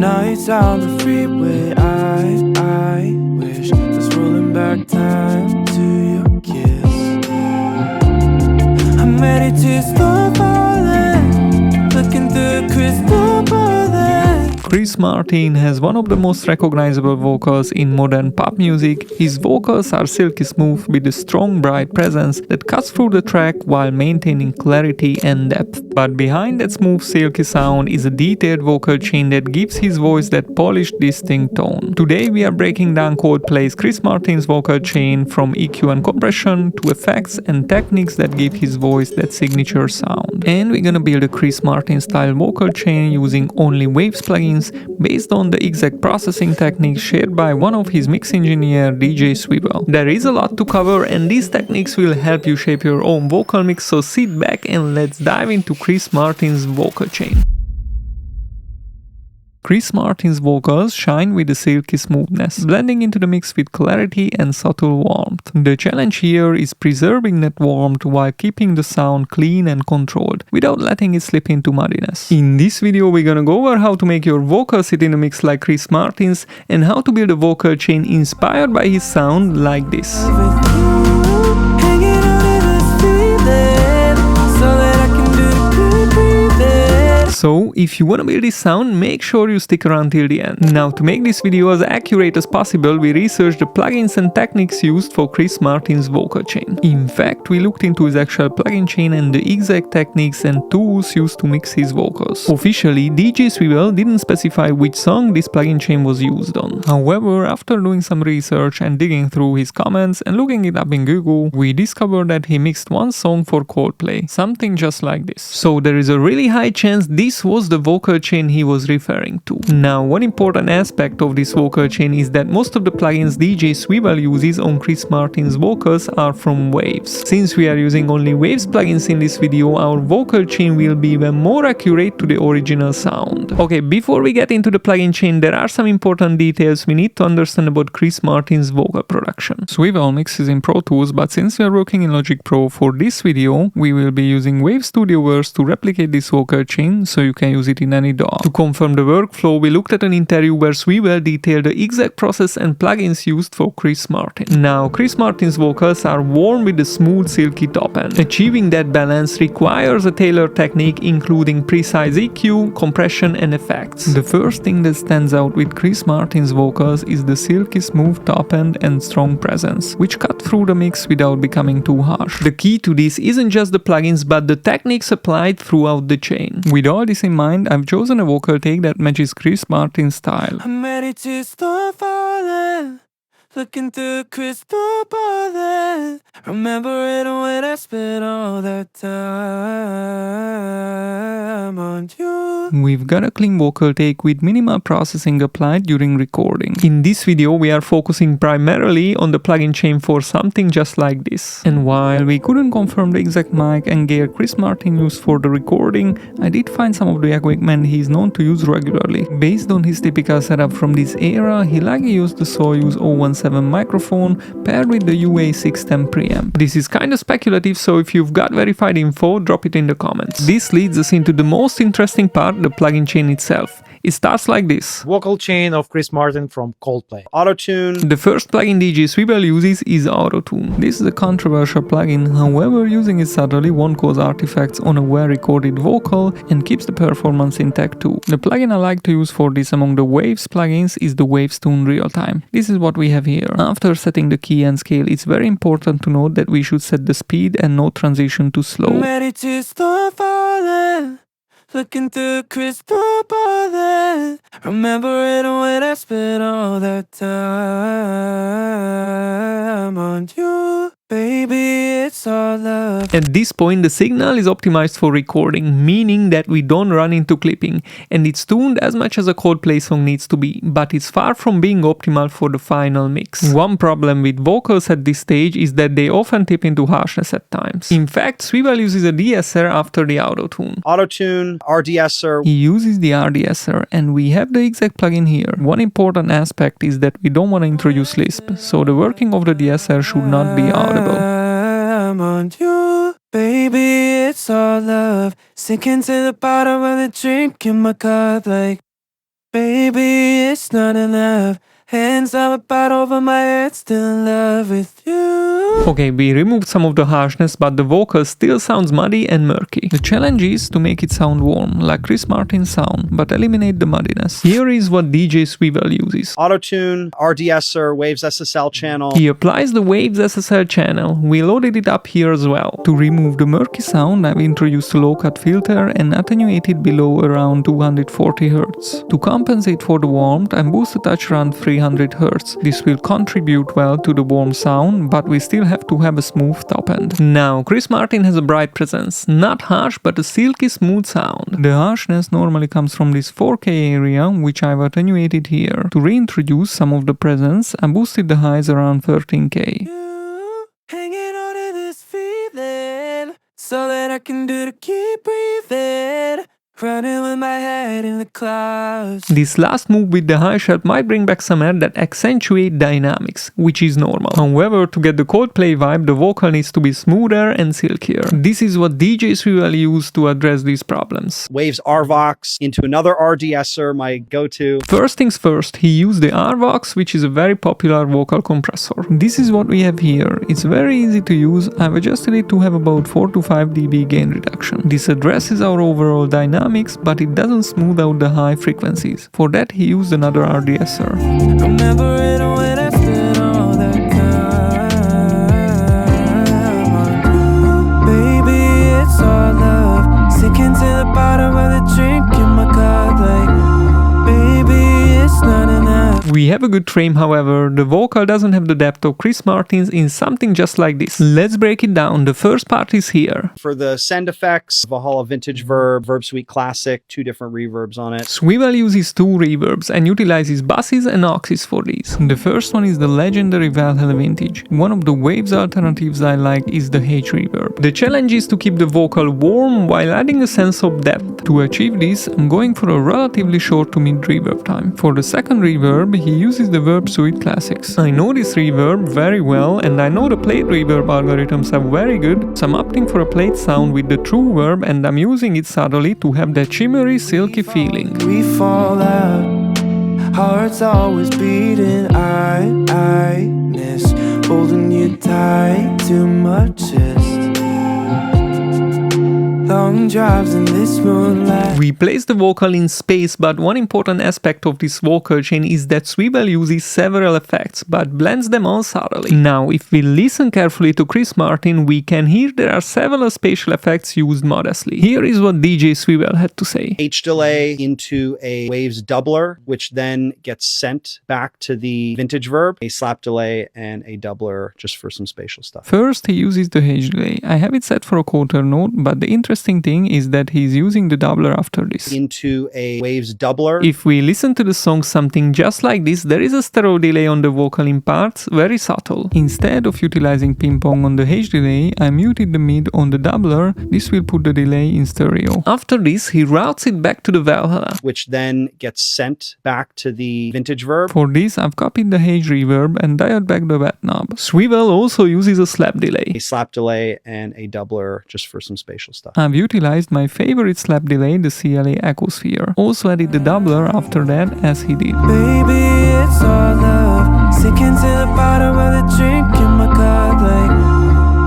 Nights on the freeway, I wish I was rolling back time to your kiss. I'm ready to stop falling, looking through a crystal ball. Chris Martin has one of the most recognizable vocals in modern pop music. His vocals are silky smooth with a strong, bright presence that cuts through the track while maintaining clarity and depth. But behind that smooth, silky sound is a detailed vocal chain that gives his voice that polished, distinct tone. Today we are breaking down Coldplay's Chris Martin's vocal chain, from EQ and compression to effects and techniques that give his voice that signature sound. And we're gonna build a Chris Martin style vocal chain using only Waves plugins based on the exact processing techniques shared by one of his mix engineer, DJ Swivel. There is a lot to cover, and these techniques will help you shape your own vocal mix, so sit back and let's dive into Chris Martin's vocal chain. Chris Martin's vocals shine with a silky smoothness, blending into the mix with clarity and subtle warmth. The challenge here is preserving that warmth while keeping the sound clean and controlled, without letting it slip into muddiness. In this video we're gonna go over how to make your vocals sit in a mix like Chris Martin's, and how to build a vocal chain inspired by his sound like this. So, if you wanna build this sound, make sure you stick around till the end. Now, to make this video as accurate as possible, we researched the plugins and techniques used for Chris Martin's vocal chain. In fact, we looked into his actual plugin chain and the exact techniques and tools used to mix his vocals. Officially, DJ Swivel didn't specify which song this plugin chain was used on. However, after doing some research and digging through his comments and looking it up in Google, we discovered that he mixed one song for Coldplay, something just like this. So there is a really high chance this was the vocal chain he was referring to. Now, one important aspect of this vocal chain is that most of the plugins DJ Swivel uses on Chris Martin's vocals are from Waves. Since we are using only Waves plugins in this video, our vocal chain will be even more accurate to the original sound. Okay, before we get into the plugin chain, there are some important details we need to understand about Chris Martin's vocal production. Swivel mixes in Pro Tools, but since we are working in Logic Pro for this video, we will be using Wave Studio Verse to replicate this vocal chain, so you can use it in any DAW. To confirm the workflow, we looked at an interview where Swivel detailed the exact process and plugins used for Chris Martin. Now, Chris Martin's vocals are warm with a smooth, silky top end. Achieving that balance requires a tailored technique including precise EQ, compression and effects. The first thing that stands out with Chris Martin's vocals is the silky smooth top end and strong presence, which cut through the mix without becoming too harsh. The key to this isn't just the plugins, but the techniques applied throughout the chain. With all this in mind, I've chosen a vocal take that matches Chris Martin's style. I'm ready to start falling, looking through a crystal ball. Remembering when I spent all that time on you. We've got a clean vocal take with minimal processing applied during recording. In this video, we are focusing primarily on the plugin chain for something just like this. And while we couldn't confirm the exact mic and gear Chris Martin used for the recording, I did find some of the equipment he is known to use regularly. Based on his typical setup from this era, he likely used the Soyuz 017 microphone paired with the UA610 preamp. This is kinda speculative, so if you've got verified info, drop it in the comments. This leads us into the most interesting part, the plugin chain itself. It starts like this. Vocal chain of Chris Martin from Coldplay. Auto-tune. The first plugin DJ Swivel uses is Auto-tune. This is a controversial plugin, however using it subtly won't cause artifacts on a well-recorded vocal and keeps the performance intact too. The plugin I like to use for this among the Waves plugins is the Waves Tune Real-Time. This is what we have here. After setting the key and scale, it's very important to note that we should set the speed and no transition to slow. I'm ready to start falling, looking through a crystal ball. Remembering when I spent all that time on you. Baby, it's all love. At this point, the signal is optimized for recording, meaning that we don't run into clipping, and it's tuned as much as a Coldplay song needs to be, but it's far from being optimal for the final mix. One problem with vocals at this stage is that they often tip into harshness at times. In fact, Swivel uses a de-esser after the auto-tune. Auto-tune, RDSer. He uses the RDSer, and we have the exact plugin here. One important aspect is that we don't want to introduce Lisp, so the working of the de-esser should not be audible. I'm on you, baby, it's all love. Sinking to the bottom of the drink in my cup like Baby, it's not enough. Hands up about over my head, still in love with you. Okay, we removed some of the harshness, but the vocal still sounds muddy and murky. The challenge is to make it sound warm, like Chris Martin's sound, but eliminate the muddiness. Here is what DJ Swivel uses. Auto-tune, RDSer, Waves SSL channel. He applies the Waves SSL channel. We loaded it up here as well. To remove the murky sound, I've introduced a low-cut filter and attenuated below around 240 Hz. To compensate for the warmth, I boosted a touch around 300 Hz. This will contribute well to the warm sound, but we still have to have a smooth top end. Now, Chris Martin has a bright presence. Not harsh, but a silky smooth sound. The harshness normally comes from this 4K area, which I've attenuated here. To reintroduce some of the presence, I boosted the highs around 13K. You hanging on to this feeling, so that I can do to keep breathing. Running with my head in the clouds. This last move with the high shot might bring back some air that accentuate dynamics, which is normal. However, to get the Coldplay vibe, the vocal needs to be smoother and silkier. This is what DJ Swivel used to address these problems. Waves RVox into another RDSer, my go-to. First things first, he used the RVox, which is a very popular vocal compressor. This is what we have here. It's very easy to use. I've adjusted it to have about 4 to 5 dB gain reduction. This addresses our overall dynamics, but it doesn't smooth out the high frequencies. For that, he used another RDSer. Remember it when I spent all that time. Baby, it's all love. Sinking to the bottom of the drink in my cup, like, baby, it's not enough. We have a good frame, however, the vocal doesn't have the depth of Chris Martin's in something just like this. Let's break it down. The first part is here. For the send effects, Valhalla Vintage Verb, Verb Suite Classic, 2 different reverbs on it. Swivel uses 2 reverbs and utilizes basses and auxes for these. The first one is the legendary Valhalla Vintage. One of the Waves alternatives I like is the H reverb. The challenge is to keep the vocal warm while adding a sense of depth. To achieve this, I'm going for a relatively short to mid reverb time. For the second reverb, he uses the Verb Suite Classics. I know this reverb very well, and I know the plate reverb algorithms are very good, so I'm opting for a plate sound with the true verb, and I'm using it subtly to have that shimmery, silky feeling. We fall out, hearts always beating. I miss holding you tight to my chest. Long drives in this moonlight. We place the vocal in space, but one important aspect of this vocal chain is that Swivel uses several effects, but blends them all subtly. Now, if we listen carefully to Chris Martin, we can hear there are several spatial effects used modestly. Here is what DJ Swivel had to say. H delay into a Waves doubler, which then gets sent back to the Vintage Verb, a slap delay, and a doubler just for some spatial stuff. First, he uses the H delay. I have it set for a quarter note, but the interesting thing is that he's using the doubler after this. Into a Waves doubler. If we listen to the song something just like this, there is a stereo delay on the vocal in parts, very subtle. Instead of utilizing ping pong on the H delay, I muted the mid on the doubler. This will put the delay in stereo. After this, he routes it back to the Valhalla, which then gets sent back to the Vintage Verb. For this, I've copied the H reverb and dialed back the wet knob. Swivel also uses a slap delay. A slap delay and a doubler just for some spatial stuff. I've utilized my favorite slap delay, the CLA Echosphere. Also added the doubler after that, as he did. Baby, it's all love. Sinking to the bottom of the drink in my cup, like,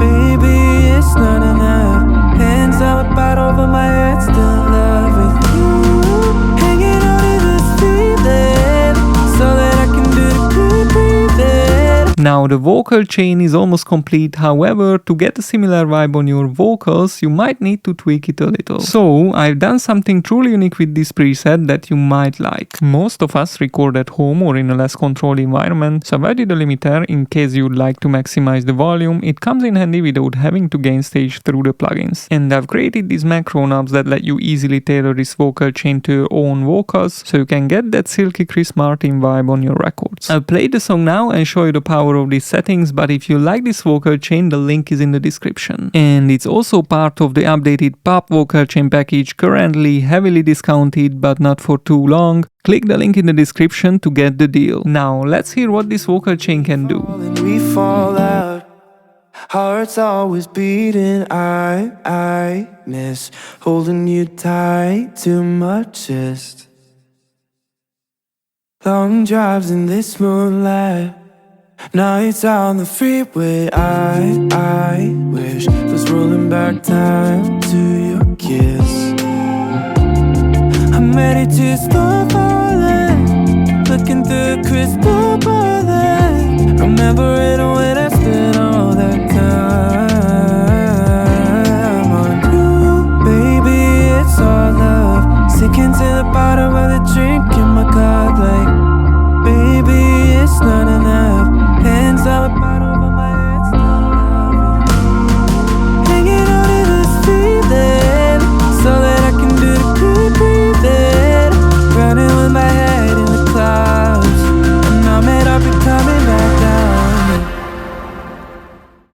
baby, it's not enough. Hands up about over my head, still in love with you. Hanging on to this feeling, so that I can do the good breathing. Now the vocal chain is almost complete, however, to get a similar vibe on your vocals, you might need to tweak it a little. So, I've done something truly unique with this preset that you might like. Most of us record at home or in a less controlled environment, so I've added a limiter in case you'd like to maximize the volume. It comes in handy without having to gain stage through the plugins. And I've created these macro knobs that let you easily tailor this vocal chain to your own vocals, so you can get that silky Chris Martin vibe on your records. I'll play the song now and show you the power of these settings, but if you like this vocal chain, the link is in the description. And it's also part of the updated pop vocal chain package, currently heavily discounted but not for too long. Click the link in the description to get the deal. Now let's hear what this vocal chain can do. We fall out, hearts always beating. I miss holding you tight to my chest. Long drives in this moonlight, nights on the freeway. I wish there's rolling back time to your kiss. I'm ready to start falling, looking through crystal balling. Remember it when I spent all that